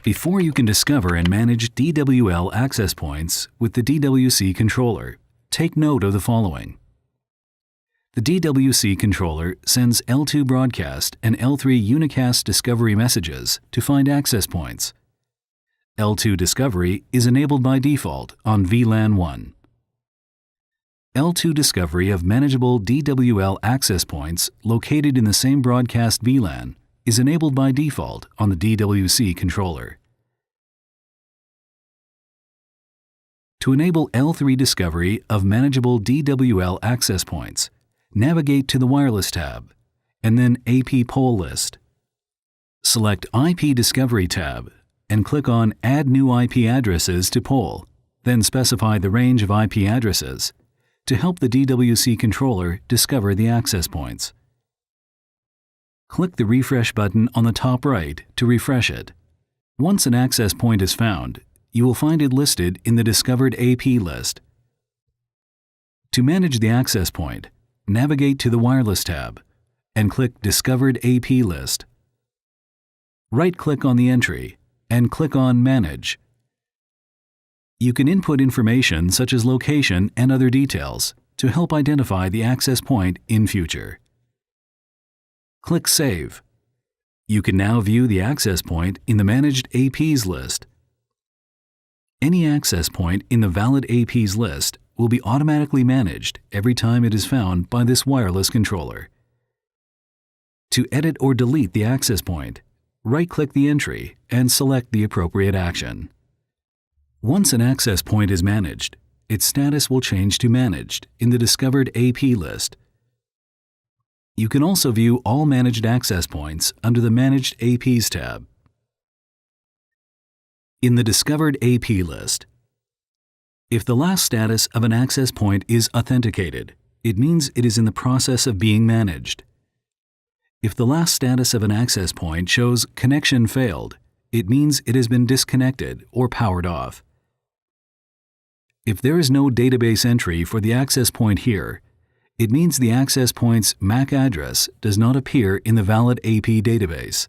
Before you can discover and manage DWL access points with the DWC controller, take note of the following. The DWC controller sends L2 broadcast and L3 unicast discovery messages to find access points. L2 discovery is enabled by default on VLAN 1. L2 discovery of manageable DWL access points located in the same broadcast VLAN is enabled by default on the DWC controller. To enable L3 discovery of manageable DWL access points, navigate to the Wireless tab, and then AP Pole List. Select IP Discovery tab, and click on Add New IP Addresses to Pole, then specify the range of IP addresses to help the DWC controller discover the access points. Click the Refresh button on the top right to refresh it. Once an access point is found, you will find it listed in the Discovered AP list. To manage the access point, navigate to the Wireless tab and click Discovered AP List. Right-click on the entry and click on Manage. You can input information such as location and other details to help identify the access point in future. Click Save. You can now view the access point in the Managed APs list. Any access point in the valid APs list will be automatically managed every time it is found by this wireless controller. To edit or delete the access point, right-click the entry and select the appropriate action. Once an access point is managed, its status will change to Managed in the Discovered AP list. You can also view all managed access points under the Managed APs tab. In the Discovered AP list, if the last status of an access point is authenticated, it means it is in the process of being managed. If the last status of an access point shows connection failed, it means it has been disconnected or powered off. If there is no database entry for the access point here, it means the access point's MAC address does not appear in the valid AP database.